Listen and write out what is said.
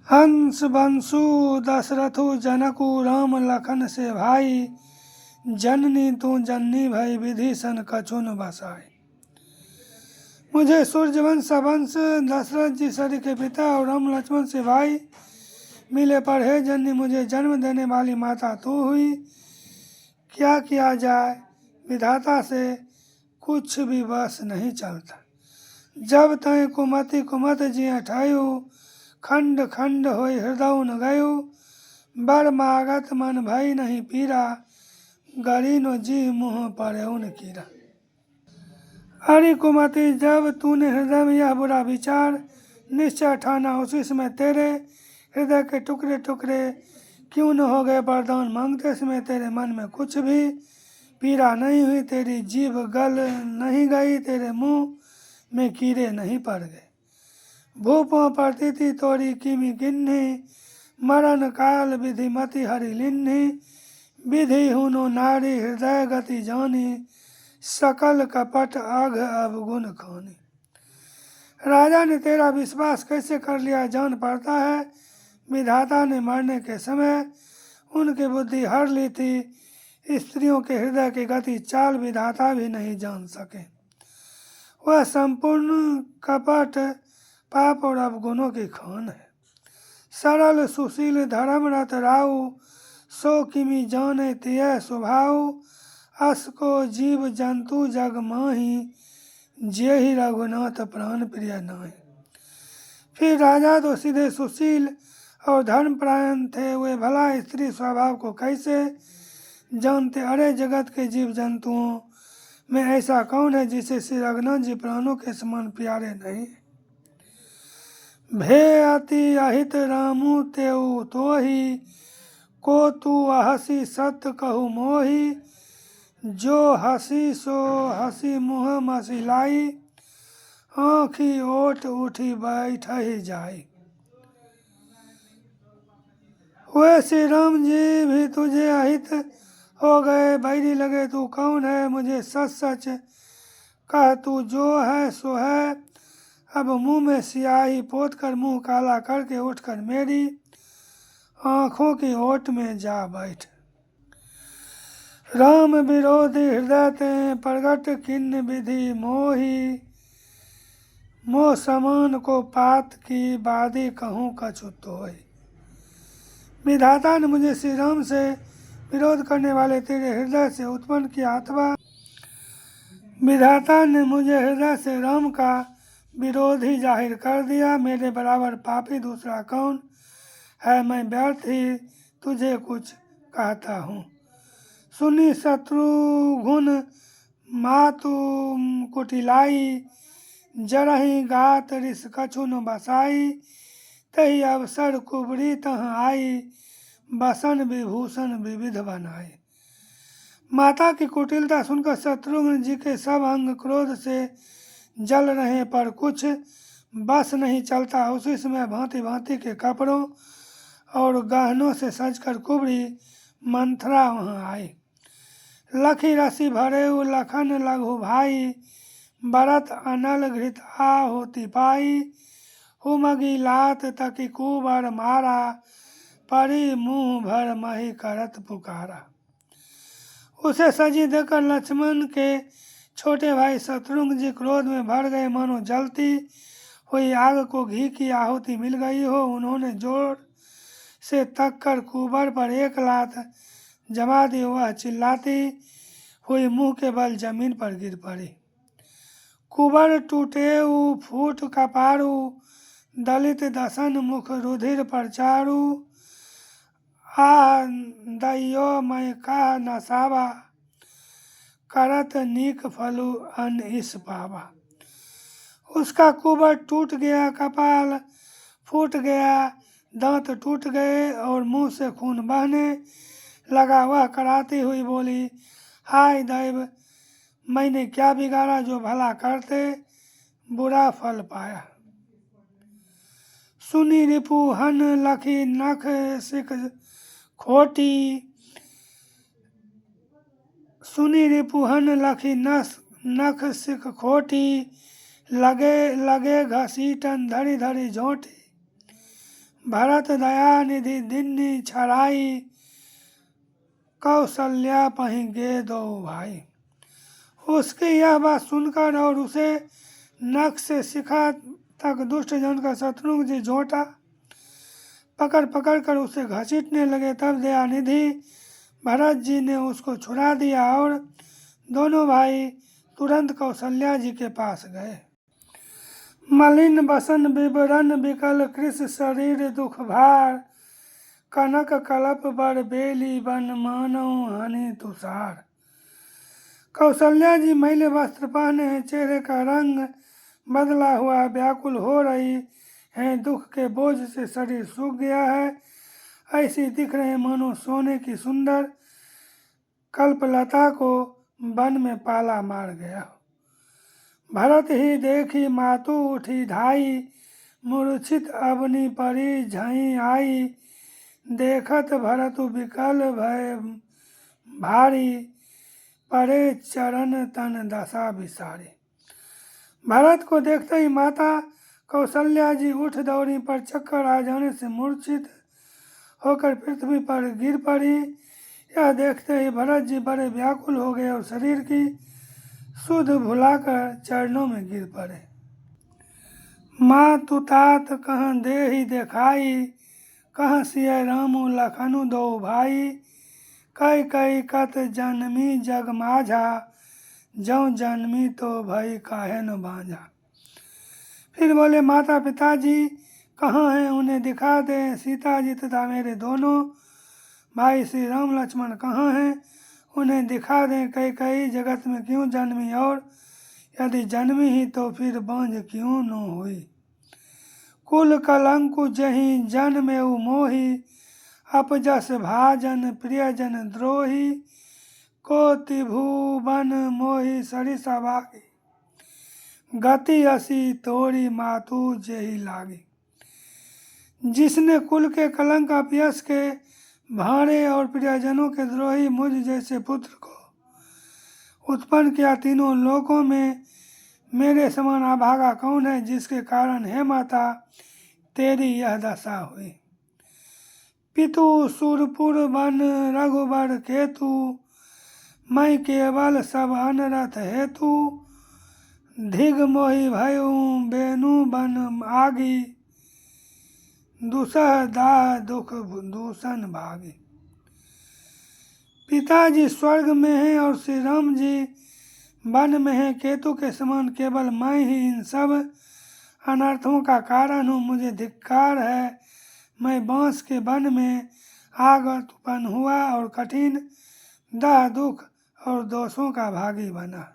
हंस बंसु दशरथु जनकु राम लखन से भाई, जननी तू जननी भई विभीषण कछु न बसाई। मुझे सूर्यवंश वंश दशरथ जी सरी के पिता और राम लक्ष्मण से भाई मिले, पर हे जननी मुझे जन्म देने वाली माता तू हुई। क्या किया जाए, विधाता से कुछ भी बस नहीं चलता। जब तय कुमति कुमत जी ठायु, खंड खंड होई हृदय न गयु। बड़ मागत मन भई नहीं पीरा, गरीनो जी मुँह पर उन कीरा। अरे कुमति, जब तूने हृदय में यह बुरा विचार निश्चय ठाना, उसी समय तेरे हृदय के टुकड़े टुकड़े क्यों न हो गए। वरदान मांगते समय तेरे मन में कुछ भी पीड़ा नहीं हुई, तेरी जीभ गल नहीं गई, तेरे मुंह में कीड़े नहीं पड़ गए। भूपों प्रतीति तोरी किमी किन्ही, मरण काल विधि मति हरि लिन्ही। विधि हुनो नारी हृदय गति जानी, सकल कपट अघ अवगुण खानी। राजा ने तेरा विश्वास कैसे कर लिया जान पड़ता है। विधाता ने मरने के समय उनकी बुद्धि हर ली थी। स्त्रियों के हृदय की गति चाल विधाता भी नहीं जान सके। वह संपूर्ण कपट पाप और अवगुणों की खान है। सरल सुशील धर्मरत राउ, सो किमी जाने तिय स्वभाव। अस को जीव जंतु जग माही, जे ही रघुनाथ प्राण प्रिय नाहि। फिर राजा तो सीधे सुशील और धर्मपरायण थे, वे भला स्त्री स्वभाव को कैसे जानते। अरे जगत के जीव जंतुओं में ऐसा कौन है जिसे श्री रघुनाथ जी प्राणों के समान प्यारे नहीं। भे अति अहित रामू तेऊ तोहि, को तू हसी सत्य कहू मोहि। जो हसी सो हसी मुँह मसिलाई, आँखी ओट उठी बैठ ही जाई। वे श्री राम जी भी तुझे अहित हो गए, बैरी लगे। तू कौन है मुझे सच सच कह, तू जो है सो है। अब मुंह में सियाही पोत कर मुंह काला करके उठकर मेरी आँखों की ओट में जा बैठ। राम विरोधी हृदय ते प्रगट किन्न विधि मोही। मोह समान को पात की बादी कहूँ कछु तोहि। विधाता ने मुझे श्री राम से विरोध करने वाले तेरे हृदय से उत्पन्न किया, अथवा विधाता ने मुझे हृदय से राम का विरोधी जाहिर कर दिया। मेरे बराबर पापी दूसरा कौन है, मैं व्यर्थ ही तुझे कुछ कहता हूँ। सुनी शत्रुघ्न मातु कुटिलाई, जरहि गात रिस कछु न बसाई। तही अवसर कुबरी तह आई, बसन विभूषण विविध बनाई। माता की कुटिलता सुनकर शत्रुघ्न जी के सब अंग क्रोध से जल रहे, पर कुछ बस नहीं चलता। उसी समय भांति भांति के कपड़ों और गहनों से सजकर कुबरी मंथरा वहां आई। लखी रसी भरे लखन लघु भाई, बरत अनल घृत आहुति पाई। हुमगी लात तकी कुबर मारा, परी मुंह भर मही करत पुकारा। उसे सजी देखकर लक्ष्मण के छोटे भाई शत्रुघ्न जी क्रोध में भर गए, मानो जलती हुई आग को घी की आहुति मिल गई हो। उन्होंने जोर से तक कर कुबर पर एक लात जमा दी। वह चिल्लाती हुई मुंह के बल जमीन पर गिर पड़ी। कुबर टूटे फूट कपारू, दलित दसन मुख रुधिर पर चारू। आ दैयो मैं का नसावा, करत नीक फलु अन इस पावा। उसका कुबर टूट गया, कपाल फूट गया, दांत टूट गए और मुंह से खून बहने लगा। वह कराती हुई बोली, हाय दैव, मैंने क्या बिगाड़ा जो भला करते बुरा फल पाया। सुनी रिपु हन लखी नख सिख खोटी, सुनी रिपुहन लखी नख सिख खोटी। लगे लगे घसीटन धरी धरी झोंटी, भरत दया निधि दिन्नी छड़ाई, कौशल्या पही गे दो भाई। उसकी यह बात सुनकर और उसे नख से शिखा तक दुष्ट जन का शत्रुघ्न जी झोंटा पकड़ पकड़ कर उसे घसीटने लगे। तब दयानिधि भरत जी ने उसको छुड़ा दिया और दोनों भाई तुरंत कौशल्या जी के पास गए। मलिन बसन विवरण विकल कृष शरीर दुख भार, कनक कलप बर बेली बन मानव हनि तुषार। कौशल्या जी मैले वस्त्र पहने हैं, चेहरे का रंग बदला हुआ, व्याकुल हो रही है, दुख के बोझ से शरीर सूख गया है, ऐसी दिख रहे मानो सोने की सुंदर कल्पलता को वन में पाला मार गया। भरत ही देखी मातु उठी धाई, मूर्छित अवनी परी झई आई, देखत भरत विकल भय भारी, परे चरण तन दशा विसारी। भरत को देखते ही माता कौशल्या जी उठ दौड़ी, पर चक्कर आ जाने से मूर्छित होकर पृथ्वी पर गिर पड़ी। यह देखते ही भरत जी बड़े व्याकुल हो गए और शरीर की सुध भुलाकर चरणों में गिर पड़े। माँ तुतात कहाँ देहि देखाई, कहाँ सिय रामु लखनु दो भाई, कई कई कत जन्मी जग माझा, जौ जन्मी तो भई काहे न बांझा। फिर बोले माता पिताजी कहाँ हैं, उन्हें दिखा दे। सीता जी तथा मेरे दोनों भाई श्री राम लक्ष्मण कहाँ हैं, उन्हें दिखा दें। कई कई जगत में क्यों जन्मी, और यदि जन्मी ही तो फिर बांझ क्यों न हुई। कुल कलंकु जहीं जन्मे मोही, अपजस भाजन प्रियजन द्रोही, को त्रिभुवन मोहि सरिसा भागी, गति असी तोरी मातु जेहि लागी। जिसने कुल के कलंक अपयश के भारे और प्रियजनों के द्रोही मुझ जैसे पुत्र को उत्पन्न किया, तीनों लोकों में मेरे समान अभागा कौन है, जिसके कारण हे माता तेरी यह दशा हुई। पितु सुरपुर वन रघुबर केतु, मैं केवल सब अनरथ हेतु, धिग मोहि भयउ बेनु बन आगी, दुसह दाह दुख दूषण भागी। पिताजी स्वर्ग में हैं और श्री राम जी वन में हैं। केतु के समान केवल मैं ही इन सब अनर्थों का कारण हूँ, मुझे धिक्कार है। मैं बांस के वन में आग उत्पन्न हुआ और कठिन दाह दुख और दोषों का भागी बना।